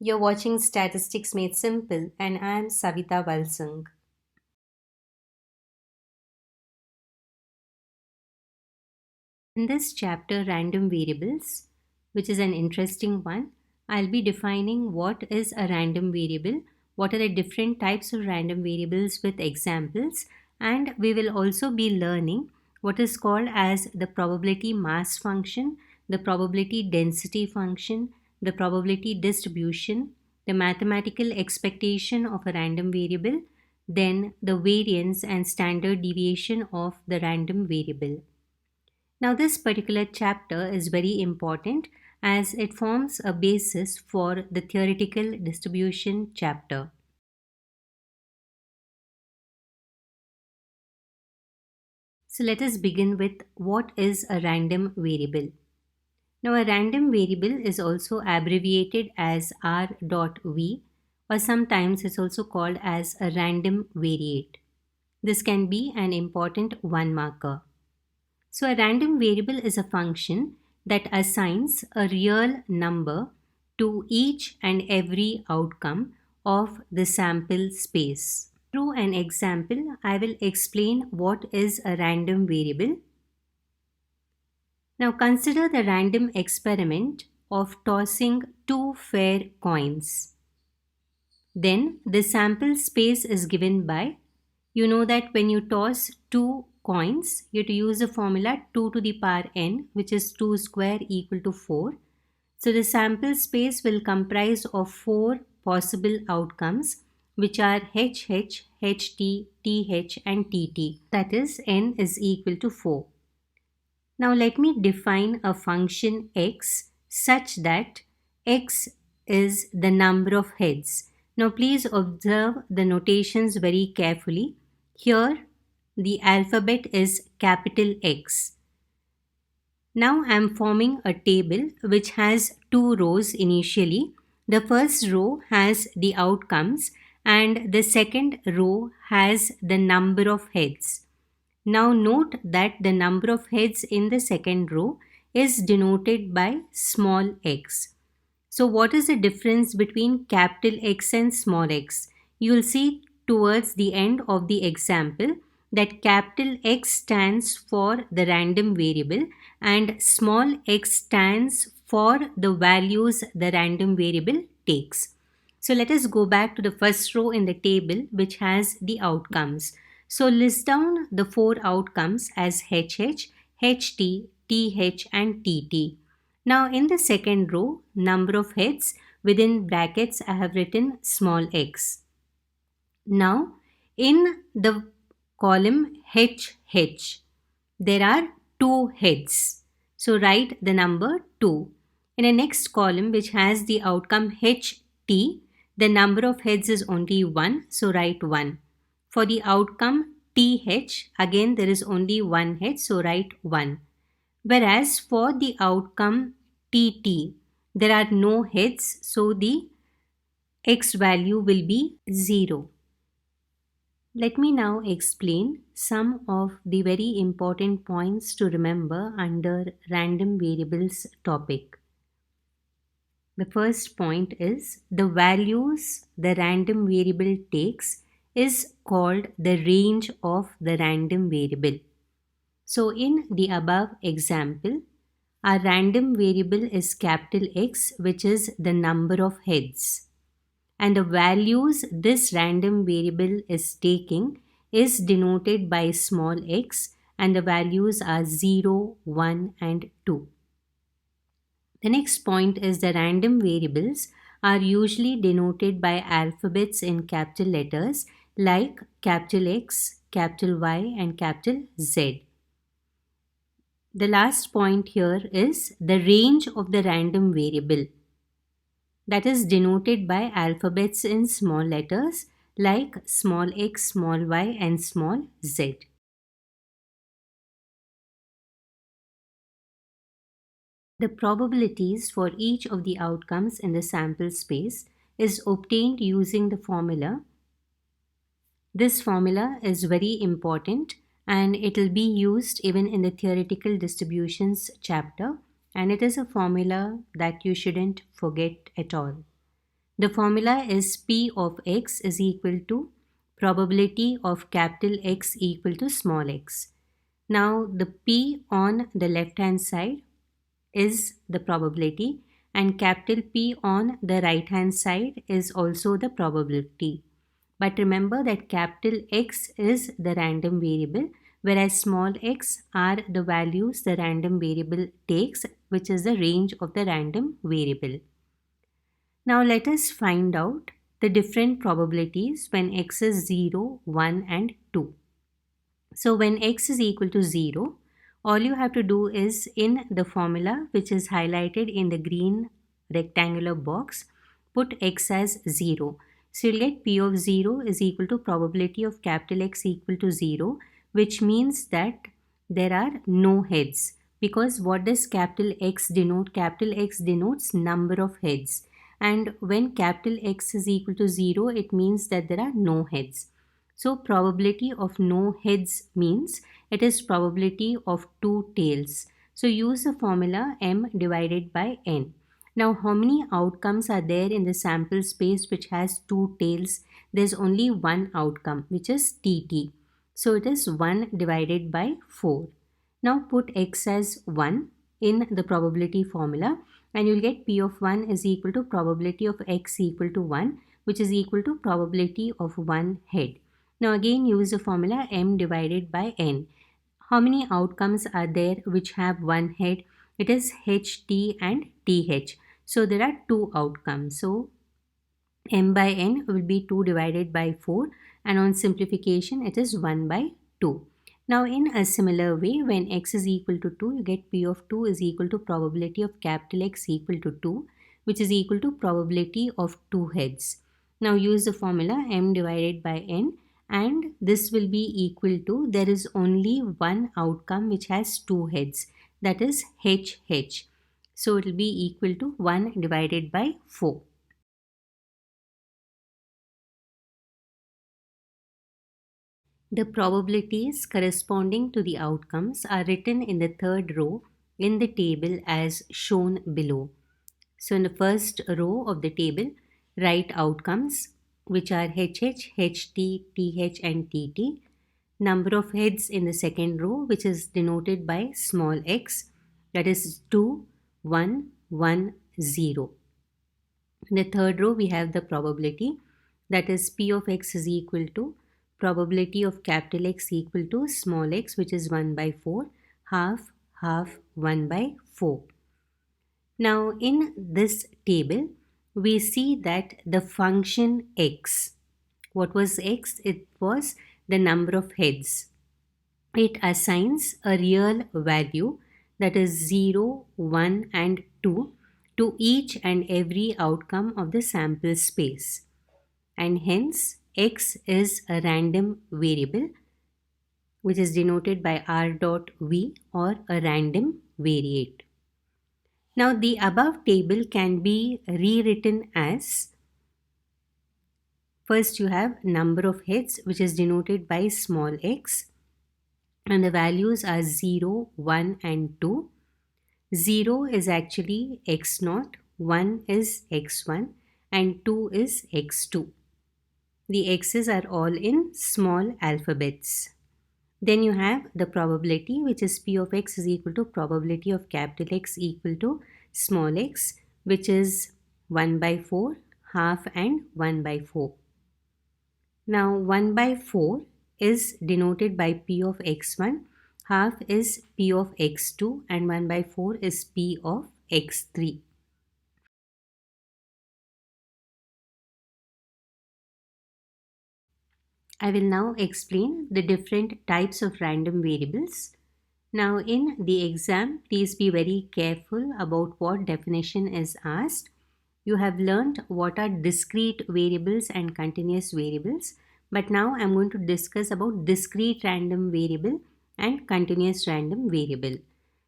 You're watching Statistics Made Simple, and I'm Savita Valsang. In this chapter, Random Variables, which is an interesting one, I'll be defining what is a random variable, what are the different types of random variables with examples, and we will also be learning what is called as the probability mass function, the probability density function, the probability distribution, the mathematical expectation of a random variable, then the variance and standard deviation of the random variable. Now, this particular chapter is very important as it forms a basis for the theoretical distribution chapter. So, let us begin with what is a random variable. Now, a random variable is also abbreviated as R dot V, or sometimes it's also called as a random variate. This can be an important one marker. So, a random variable is a function that assigns a real number to each and every outcome of the sample space. Through an example, I will explain what is a random variable. Now, consider the random experiment of tossing two fair coins. Then, the sample space is given by, you know that when you toss two coins, you have to use the formula 2 to the power n, which is 2 square equal to 4. So the sample space will comprise of 4 possible outcomes, which are HH, HT, TH and TT. That is, n is equal to 4. Now let me define a function x such that x is the number of heads. Now please observe the notations very carefully. Here the alphabet is capital X. Now I am forming a table which has two rows initially. The first row has the outcomes and the second row has the number of heads. Now note that the number of heads in the second row is denoted by small x. So what is the difference between capital X and small x? You will see towards the end of the example that capital X stands for the random variable and small x stands for the values the random variable takes. So let us go back to the first row in the table which has the outcomes. So list down the 4 outcomes as HH, HT, TH and TT. Now in the second row, number of heads, within brackets I have written small x. Now in the column HH, there are 2 heads. So write the number 2. In the next column which has the outcome HT, the number of heads is only 1, so write 1. For the outcome TH, again there is only 1 head, so write 1. Whereas for the outcome TT, there are no heads, so the x value will be 0. Let me now explain some of the very important points to remember under random variables topic. The first point is the values the random variable takes is called the range of the random variable. So in the above example, our random variable is capital X, which is the number of heads. And the values this random variable is taking is denoted by small x and the values are 0, 1 and 2. The next point is the random variables are usually denoted by alphabets in capital letters like capital X, capital Y and capital Z. The last point here is the range of the random variable, that is denoted by alphabets in small letters like small x, small y and small z. The probabilities for each of the outcomes in the sample space is obtained using the formula. This formula is very important and it will be used even in the theoretical distributions chapter, and it is a formula that you shouldn't forget at all. The formula is P of x is equal to probability of capital X equal to small x. Now the P on the left hand side is the probability and capital P on the right hand side is also the probability. But remember that capital X is the random variable, whereas small x are the values the random variable takes, which is the range of the random variable. Now let us find out the different probabilities when x is 0, 1 and 2. So when x is equal to 0, all you have to do is in the formula which is highlighted in the green rectangular box, put x as 0. So you'll get P of 0 is equal to probability of capital X equal to 0, which means that there are no heads. Because what does capital X denote? Capital X denotes number of heads. And when capital X is equal to 0, it means that there are no heads. So probability of no heads means it is probability of two tails. So use the formula m divided by n. Now how many outcomes are there in the sample space which has two tails? There's only one outcome, which is TT. So it is 1 divided by 4. Now put x as 1 in the probability formula and you'll get P of 1 is equal to probability of x equal to 1, which is equal to probability of one head. Now again use the formula m divided by n. How many outcomes are there which have one head? It is HT and TH. So there are two outcomes. So m by n will be 2 divided by 4 and on simplification it is 1 by 2. Now in a similar way, when x is equal to 2, you get P of 2 is equal to probability of capital X equal to 2, which is equal to probability of two heads. Now use the formula m divided by n and this will be equal to, there is only one outcome which has two heads, that is HH. So it will be equal to 1 divided by 4. The probabilities corresponding to the outcomes are written in the third row in the table as shown below. So in the first row of the table, write outcomes which are HH, HT, TH and TT. Number of heads in the second row, which is denoted by small x, that is 2, 1, 1, 0. In the third row, we have the probability, that is P of x is equal to probability of capital X equal to small x, which is 1 by 4, half, half, 1 by 4. Now in this table, we see that the function x, what was x? It was the number of heads. It assigns a real value, that is 0, 1 and 2 to each and every outcome of the sample space. And hence x is a random variable which is denoted by r dot v or a random variate. Now the above table can be rewritten as, first you have number of heads which is denoted by small x and the values are 0, 1 and 2. 0 is actually x0, 1 is x1 and 2 is x2. The x's are all in small alphabets. Then you have the probability, which is P of x is equal to probability of capital X equal to small x, which is 1 by 4, half and 1 by 4. Now 1 by 4 is denoted by P of x1, half is P of x2 and 1 by 4 is P of x3. I will now explain the different types of random variables. Now in the exam, please be very careful about what definition is asked. You have learnt what are discrete variables and continuous variables, but now I am going to discuss about discrete random variable and continuous random variable.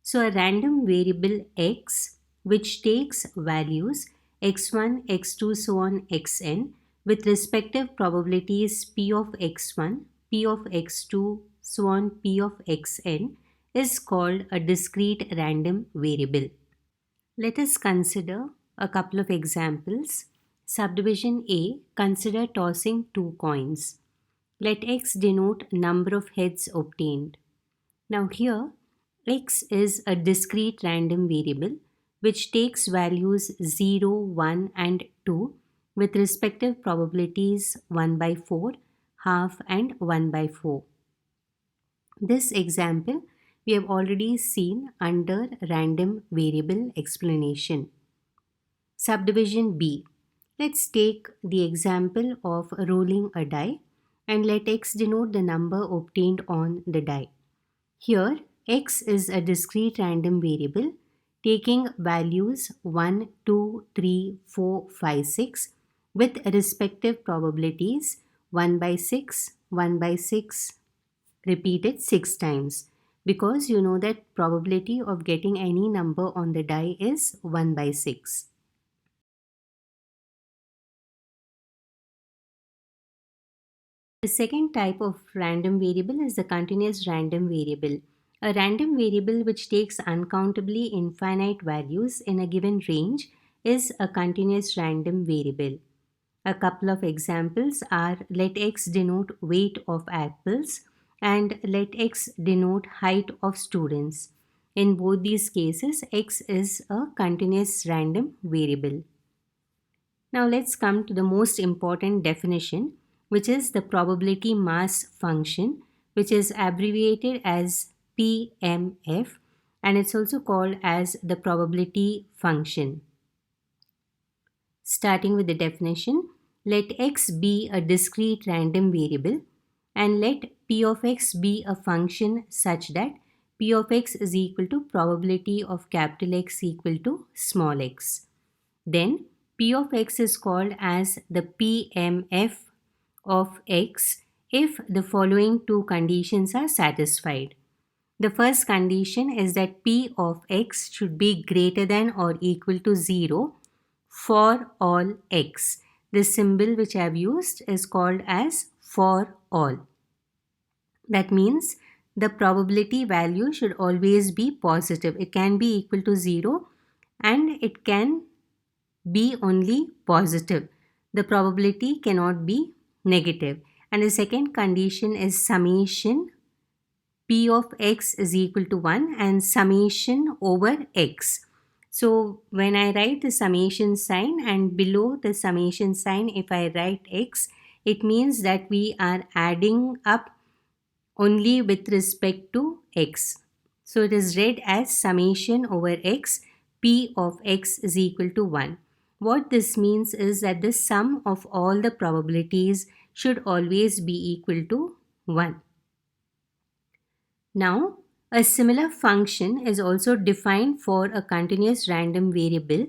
So a random variable x which takes values x1, x2, so on xn with respective probabilities p of x1, p of x2, so on p of xn is called a discrete random variable. Let us consider a couple of examples. Subdivision A, consider tossing two coins. Let x denote number of heads obtained. Now here, x is a discrete random variable which takes values 0, 1 and 2 with respective probabilities 1 by 4, half and 1 by 4. This example we have already seen under random variable explanation. Subdivision B. Let's take the example of rolling a die and let x denote the number obtained on the die. Here, x is a discrete random variable taking values 1, 2, 3, 4, 5, 6 with respective probabilities 1 by 6, 1 by 6 repeated 6 times, because you know that probability of getting any number on the die is 1 by 6. The second type of random variable is the continuous random variable. A random variable which takes uncountably infinite values in a given range is a continuous random variable. A couple of examples are let x denote weight of apples and let x denote height of students. In both these cases, x is a continuous random variable. Now let's come to the most important definition, which is the probability mass function, which is abbreviated as PMF, and it's also called as the probability function. Starting with the definition, let x be a discrete random variable and let p of x be a function such that p of x is equal to probability of capital X equal to small x. Then p of x is called as the PMF of x if the following two conditions are satisfied. The first condition is that p of x should be greater than or equal to 0 for all x. The symbol which I have used is called as for all. That means the probability value should always be positive. It can be equal to 0 and it can be only positive. The probability cannot be negative. And the second condition is summation p of x is equal to 1 and summation over x. So when I write the summation sign and below the summation sign if I write x, it means that we are adding up only with respect to x. So it is read as summation over x, p of x is equal to 1. What this means is that the sum of all the probabilities should always be equal to 1. Now, a similar function is also defined for a continuous random variable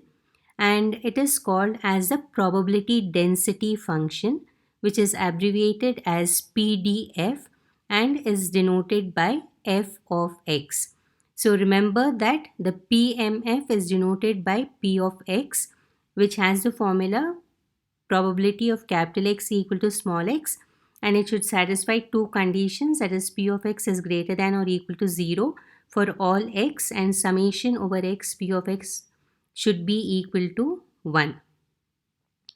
and it is called as the probability density function, which is abbreviated as PDF and is denoted by f of x. So remember that the PMF is denoted by p of x, which has the formula probability of capital X equal to small x, and it should satisfy two conditions, that is p of x is greater than or equal to 0 for all x and summation over x p of x should be equal to 1.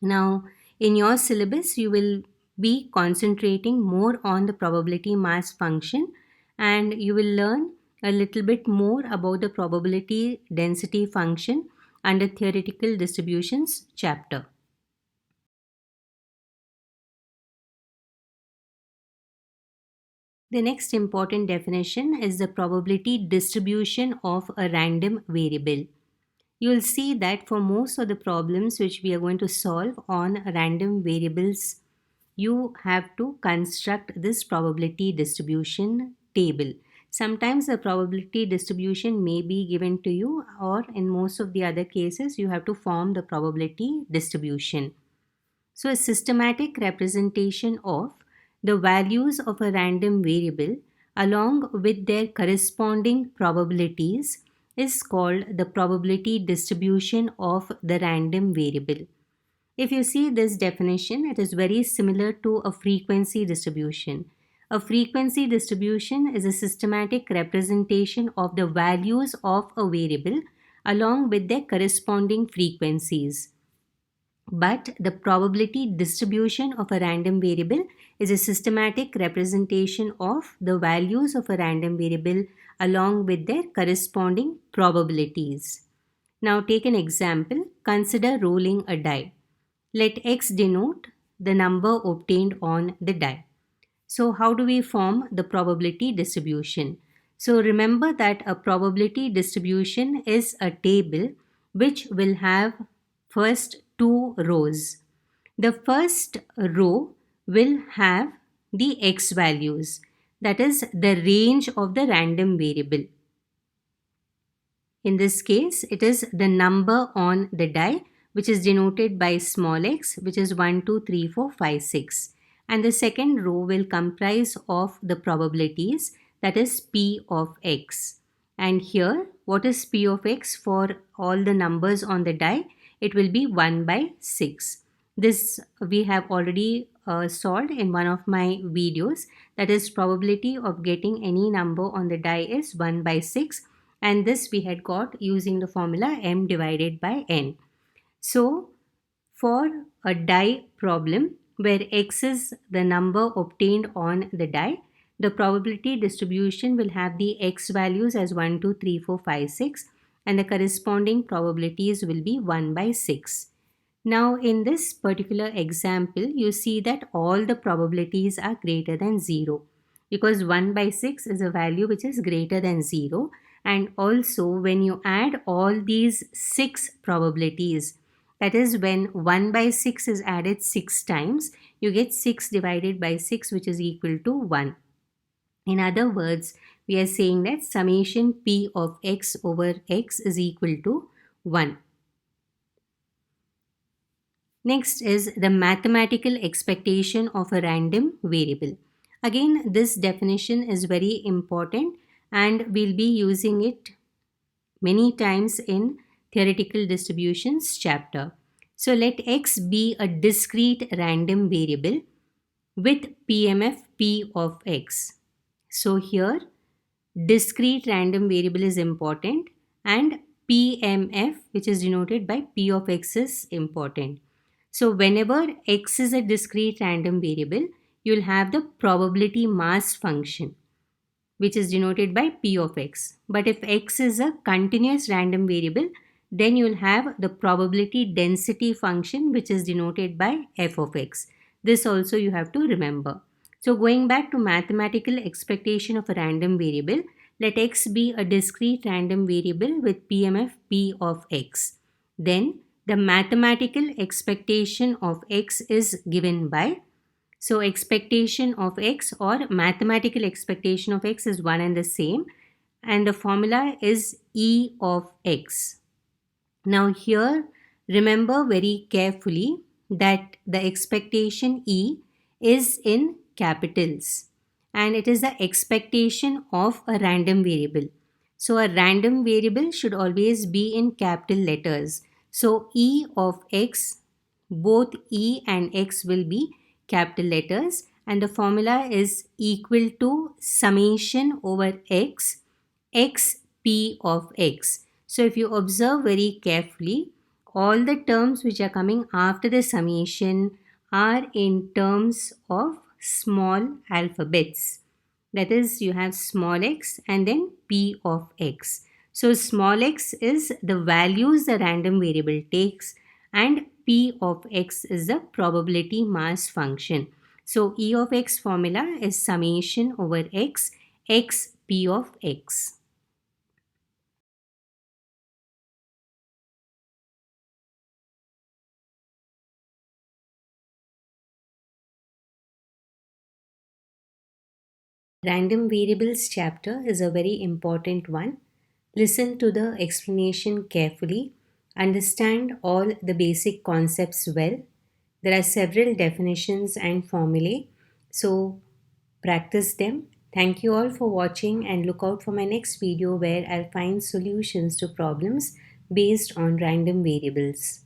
Now in your syllabus you will be concentrating more on the probability mass function and you will learn a little bit more about the probability density function under theoretical distributions chapter. The next important definition is the probability distribution of a random variable. You will see that for most of the problems which we are going to solve on random variables, you have to construct this probability distribution table. Sometimes the probability distribution may be given to you, or in most of the other cases you have to form the probability distribution. So a systematic representation of the values of a random variable along with their corresponding probabilities is called the probability distribution of the random variable. If you see this definition, it is very similar to a frequency distribution. A frequency distribution is a systematic representation of the values of a variable along with their corresponding frequencies. But the probability distribution of a random variable is a systematic representation of the values of a random variable along with their corresponding probabilities. Now take an example. Consider rolling a die. Let x denote the number obtained on the die. So how do we form the probability distribution? So remember that a probability distribution is a table which will have first two rows. The first row will have the x values, that is the range of the random variable. In this case, it is the number on the die, which is denoted by small x, which is 1, 2, 3, 4, 5, 6. And the second row will comprise of the probabilities, that is p of x. And here, what is p of x for all the numbers on the die? It will be 1 by 6. This we have already solved in one of my videos. That is, probability of getting any number on the die is 1 by 6, and this we had got using the formula m divided by n. So for a die problem where x is the number obtained on the die, the probability distribution will have the x values as 1, 2, 3, 4, 5, 6, and the corresponding probabilities will be 1 by 6. Now in this particular example, you see that all the probabilities are greater than 0, because 1 by 6 is a value which is greater than 0, and also when you add all these 6 probabilities, that is when 1 by 6 is added 6 times, you get 6 divided by 6, which is equal to 1. In other words, we are saying that summation p of x over x is equal to 1. Next is the mathematical expectation of a random variable. Again, this definition is very important and we'll be using it many times in theoretical distributions chapter. So let x be a discrete random variable with PMF p of x. So here discrete random variable is important and PMF, which is denoted by p of x, is important. So whenever x is a discrete random variable, you'll have the probability mass function, which is denoted by p of x. But if x is a continuous random variable, then you'll have the probability density function, which is denoted by f of x. This also you have to remember. So going back to mathematical expectation of a random variable, let x be a discrete random variable with PMF p of x. Then the mathematical expectation of x is given by, so expectation of x or mathematical expectation of x is one and the same, and the formula is E of x. Now here remember very carefully that the expectation E is in capitals and it is the expectation of a random variable. So a random variable should always be in capital letters. So E of x, both E and x will be capital letters, and the formula is equal to summation over x, x p of x. So if you observe very carefully, all the terms which are coming after the summation are in terms of small alphabets. That is, you have small x and then p of x. So small x is the values the random variable takes and p of x is the probability mass function. So E of x formula is summation over x, x p of x. Random variables chapter is a very important one. Listen to the explanation carefully. Understand all the basic concepts well. There are several definitions and formulae, so practice them. Thank you all for watching and look out for my next video where I'll find solutions to problems based on random variables.